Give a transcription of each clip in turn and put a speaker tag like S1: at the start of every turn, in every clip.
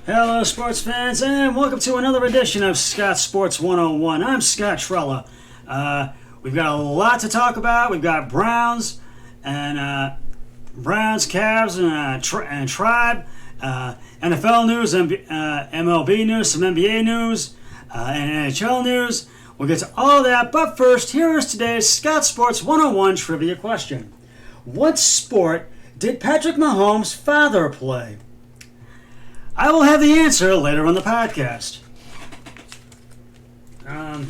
S1: Hello, sports fans, and welcome to another edition of Scott Sports 101. I'm Scott Trella. We've got a lot to talk about. We've got Browns and Cavs, and Tribe, NFL news, MLB news, some NBA news, and NHL news. We'll get to all that, but first, here is today's Scott Sports 101 trivia question. What sport did Patrick Mahomes' father play? I will have the answer later on the podcast. We're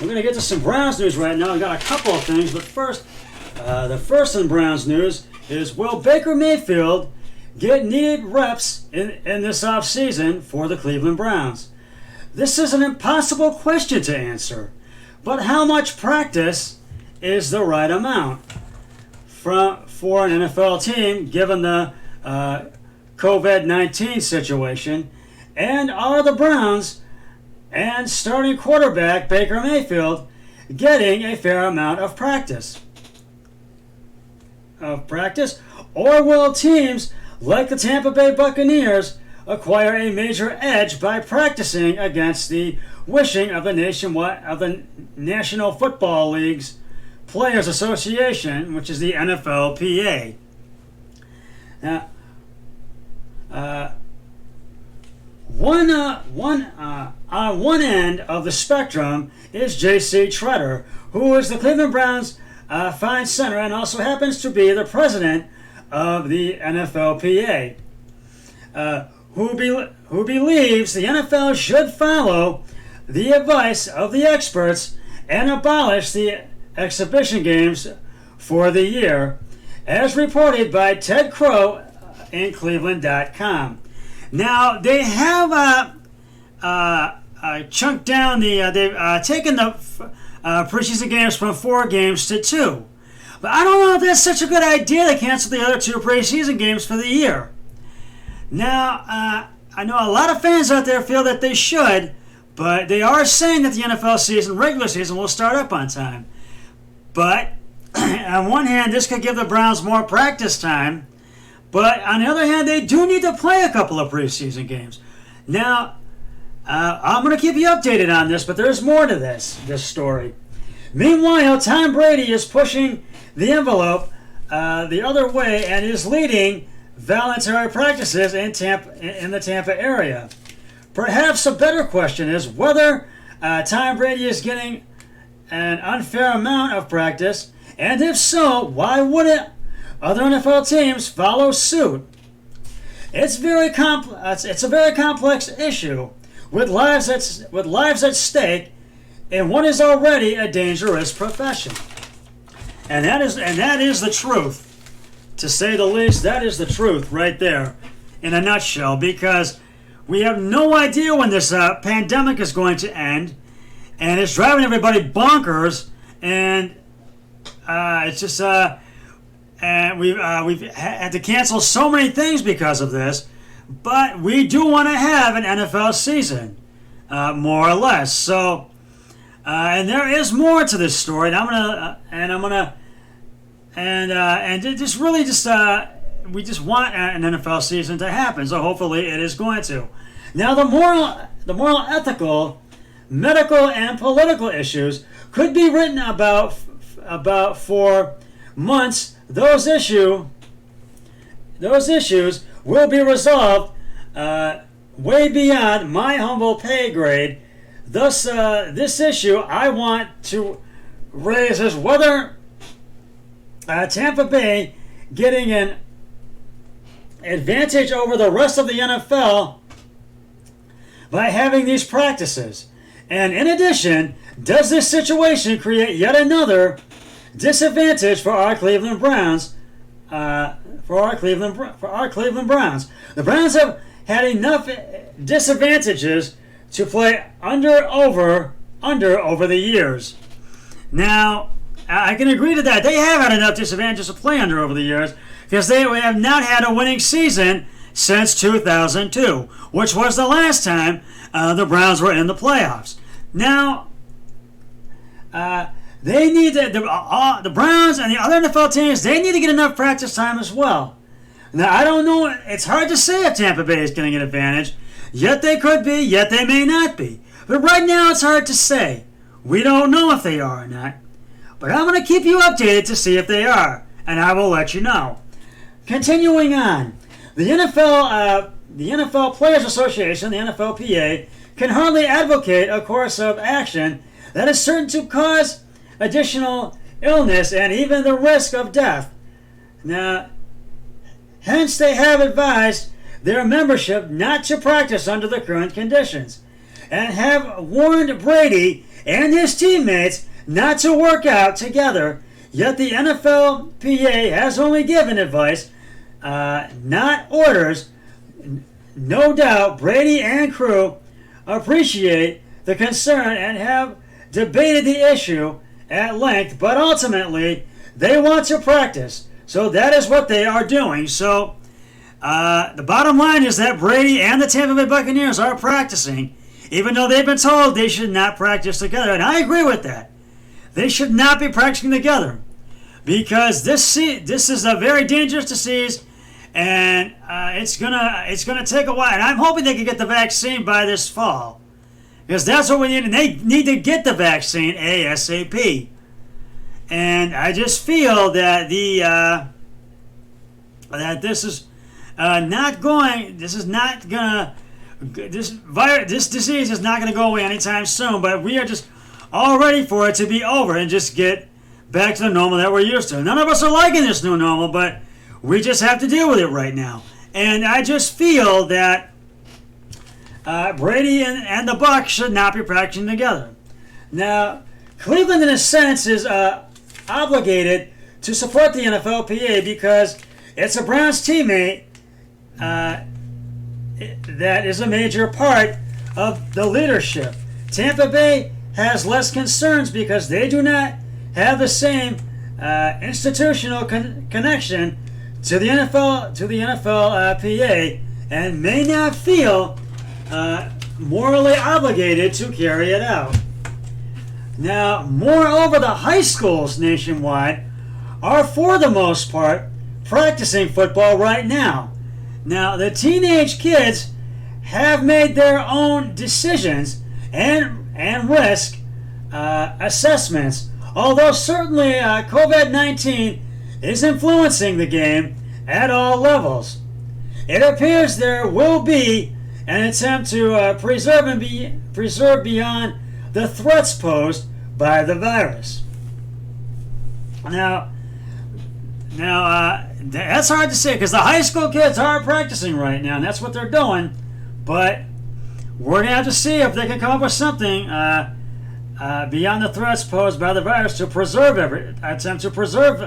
S1: going to get to some Browns news right now. I've got a couple of things, but first, the first in Browns news is, will Baker Mayfield get needed reps in this offseason for the Cleveland Browns? This is an impossible question to answer, but how much practice is the right amount for an NFL team given the COVID-19 situation? And are the Browns and starting quarterback Baker Mayfield getting a fair amount of practice? Or will teams like the Tampa Bay Buccaneers acquire a major edge by practicing against the wishing of the National Football League's Players Association, which is the NFLPA? Now, on one end of the spectrum is J.C. Tretter, who is the Cleveland Browns' fine center and also happens to be the president of the NFLPA, who believes the NFL should follow the advice of the experts and abolish the exhibition games for the year, as reported by Ted Crow in Cleveland.com. Now, they have chunked down they've taken the preseason games from 4 games to 2. But I don't know if that's such a good idea to cancel the other 2 preseason games for the year. Now, I know a lot of fans out there feel that they should, but they are saying that the NFL regular season, will start up on time. But on one hand, this could give the Browns more practice time. But on the other hand, they do need to play a couple of preseason games. Now, I'm going to keep you updated on this, but there's more to this story. Meanwhile, Tom Brady is pushing the envelope the other way and is leading voluntary practices in the Tampa area. Perhaps a better question is whether Tom Brady is getting an unfair amount of practice, and if so, why wouldn't other NFL teams follow suit? It's a very complex issue with lives at stake in what is already a dangerous profession. And that is the truth. To say the least, that is the truth right there in a nutshell, because we have no idea when this pandemic is going to end, and it's driving everybody bonkers, and it's just and we've had to cancel so many things because of this, but we do want to have an NFL season, more or less. So, and there is more to this story, we just want an NFL season to happen. So hopefully it is going to. Now, the moral, ethical, medical, and political issues could be written about for months. Those issues will be resolved way beyond my humble pay grade. Thus, this issue I want to raise is whether Tampa Bay getting an advantage over the rest of the NFL by having these practices. And in addition, does this situation create yet another disadvantage for our Cleveland Browns? For our Cleveland Browns, the Browns have had enough disadvantages to play under over the years. Now, I can agree to that. They have had enough disadvantages to play under over the years because they have not had a winning season since 2002, which was the last time the Browns were in the playoffs. Now, they need the Browns and the other NFL teams. They need to get enough practice time as well. Now, I don't know. It's hard to say if Tampa Bay is getting an advantage. Yet they could be, yet they may not be. But right now, it's hard to say. We don't know if they are or not. But I'm going to keep you updated to see if they are. And I will let you know. Continuing on. The NFL Players Association, the NFLPA, can hardly advocate a course of action that is certain to cause additional illness and even the risk of death. Now, hence they have advised their membership not to practice under the current conditions and have warned Brady and his teammates not to work out together. Yet the NFLPA has only given advice, not orders. No doubt Brady and crew appreciate the concern and have debated the issue at length, but ultimately they want to practice. So that is what they are doing. So the bottom line is that Brady and the Tampa Bay Buccaneers are practicing, even though they've been told they should not practice together. And I agree with that. They should not be practicing together because this is a very dangerous disease, and it's gonna take a while. And I'm hoping they can get the vaccine by this fall, because that's what we need. And they need to get the vaccine ASAP. And I just feel that that this is not going. This disease is not going to go away anytime soon. But we are just all ready for it to be over and just get back to the normal that we're used to. None of us are liking this new normal, but we just have to deal with it right now. And I just feel that Brady and the Bucs should not be practicing together. Now, Cleveland, in a sense, is obligated to support the NFLPA because it's a Browns teammate that is a major part of the leadership. Tampa Bay has less concerns because they do not have the same institutional connection to the NFLPA and may not feel morally obligated to carry it out. Now, moreover, the high schools nationwide are, for the most part, practicing football right now. Now, the teenage kids have made their own decisions and risk assessments, although certainly COVID-19 is influencing the game at all levels. It appears there will be an attempt to preserve beyond the threats posed by the virus. Now, that's hard to say because the high school kids are practicing right now, and that's what they're doing. But we're going to have to see if they can come up with something beyond the threats posed by the virus to preserve attempt to preserve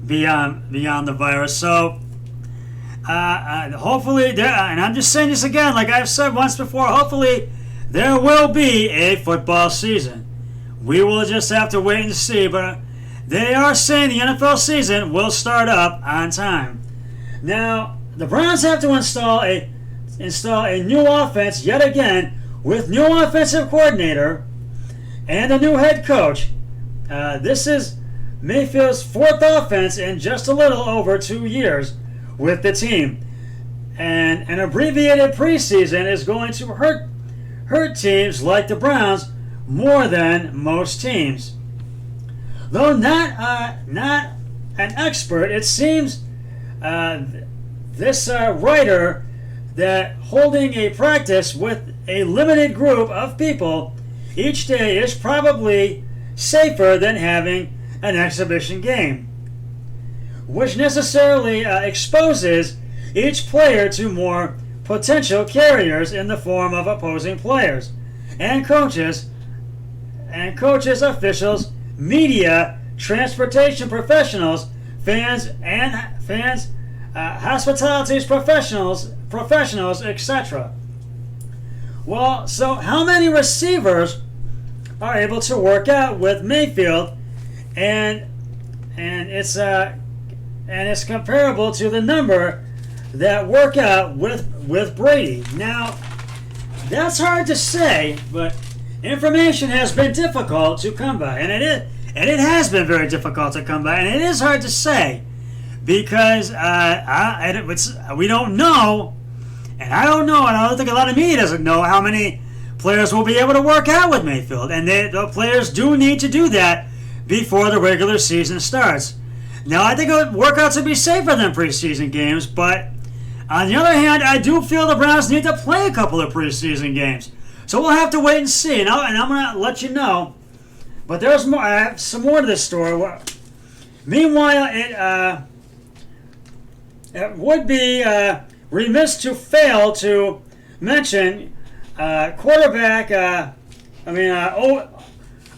S1: beyond the virus. So hopefully, and I'm just saying this again, like I've said once before, hopefully there will be a football season. We will just have to wait and see, but they are saying the NFL season will start up on time. Now, the Browns have to install a new offense yet again with new offensive coordinator and a new head coach. This is Mayfield's fourth offense in just a little over 2 years with the team. And an abbreviated preseason is going to hurt teams like the Browns more than most teams. Though not an expert, it seems this writer that holding a practice with a limited group of people each day is probably safer than having an exhibition game, which necessarily exposes each player to more potential carriers in the form of opposing players and coaches, officials, media, transportation professionals, fans, hospitality professionals, etc. Well, so how many receivers are able to work out with Mayfield, and it's comparable to the number that work out with Brady. Now, that's hard to say, but information has been difficult to come by, and it has been very difficult to come by, and it is hard to say because we don't know, and I don't know, and I don't think a lot of media doesn't know how many players will be able to work out with Mayfield, and the players do need to do that before the regular season starts. Now, I think workouts would be safer than preseason games, but on the other hand, I do feel the Browns need to play a couple of preseason games. So we'll have to wait and see, and I'm going to let you know. But there's more. I have some more to this story. Meanwhile, it would be remiss to fail to mention quarterback.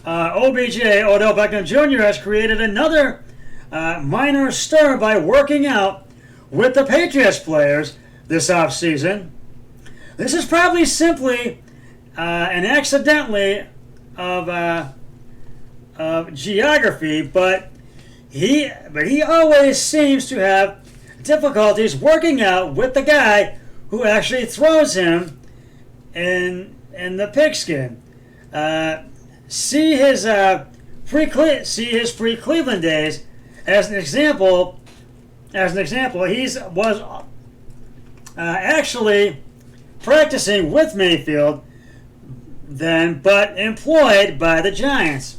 S1: OBJ, Odell Beckham Jr. has created another minor stir by working out with the Patriots players this offseason. This is probably simply and accidentally of geography, but he always seems to have difficulties working out with the guy who actually throws him in the pigskin. See his pre-Cleveland days as an example. He was actually practicing with Mayfield then, but employed by the Giants.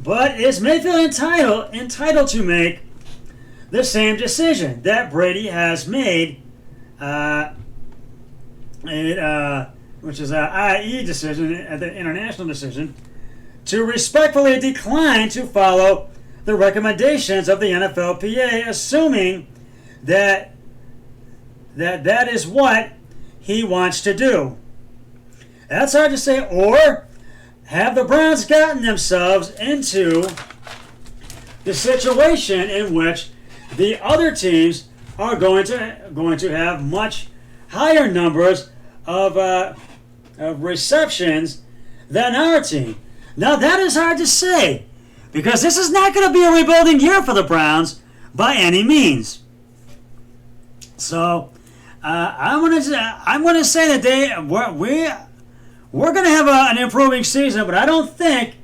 S1: But is Mayfield entitled to make the same decision that Brady has made, which is an IE decision, the international decision, to respectfully decline to follow the recommendations of the NFLPA, assuming that is what he wants to do? That's hard to say. Or have the Browns gotten themselves into the situation in which the other teams are going to have much higher numbers of receptions than our team? Now that is hard to say, because this is not going to be a rebuilding year for the Browns by any means. So I'm going to say that we're going to have an improving season, but I don't think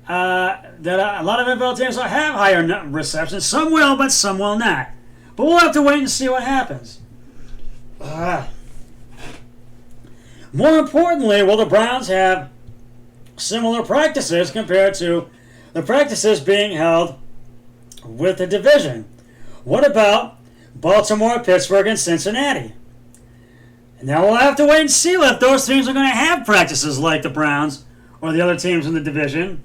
S1: that a lot of NFL teams will have higher receptions. Some will, but some will not. But we'll have to wait and see what happens. More importantly, will the Browns have similar practices compared to the practices being held with the division? What about Baltimore, Pittsburgh, and Cincinnati? Now we'll have to wait and see if those teams are going to have practices like the Browns or the other teams in the division,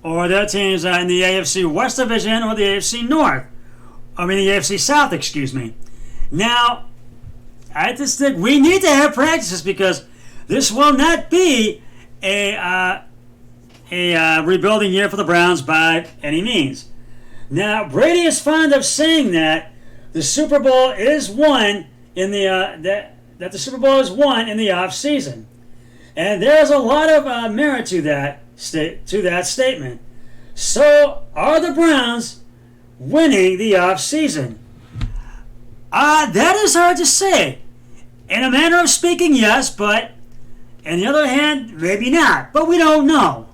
S1: or the other teams in the AFC West Division or the AFC North. I mean the AFC South, excuse me. Now, I just think we need to have practices, because this will not be a rebuilding year for the Browns by any means. Now, Brady is fond of saying that the Super Bowl is won in the that the Super Bowl is won in the off season, and there's a lot of merit to that statement. So, are the Browns winning the off season? That is hard to say. In a manner of speaking, yes, but on the other hand, maybe not. But we don't know.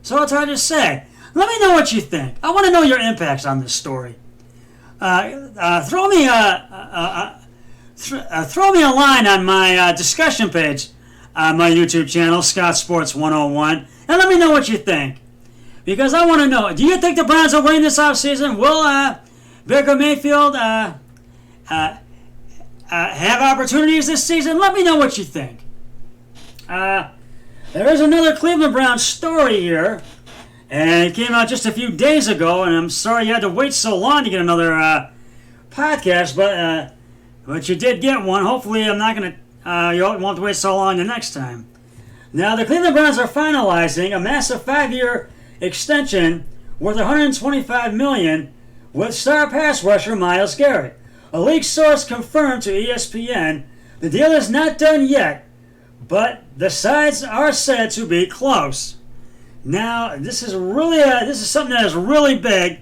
S1: So it's hard to say. Let me know what you think. I want to know your impacts on this story. Throw me a line on my discussion page on my YouTube channel, Scott Sports 101, and let me know what you think. Because I want to know, do you think the Browns will win this offseason? Will Baker Mayfield have opportunities this season? Let me know what you think. There is another Cleveland Browns story here, and it came out just a few days ago, and I'm sorry you had to wait so long to get another podcast, but you did get one. Hopefully you won't have to wait so long the next time. Now, the Cleveland Browns are finalizing a massive 5-year extension worth $125 million with star pass rusher Myles Garrett. A leaked source confirmed to ESPN the deal is not done yet, but the sides are said to be close. Now, this is something that is really big,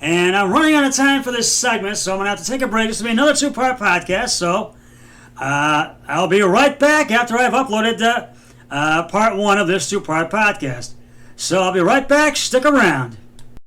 S1: and I'm running out of time for this segment, so I'm going to have to take a break. This will be another 2-part podcast, so I'll be right back after I've uploaded part 1 of this 2-part podcast. So I'll be right back. Stick around.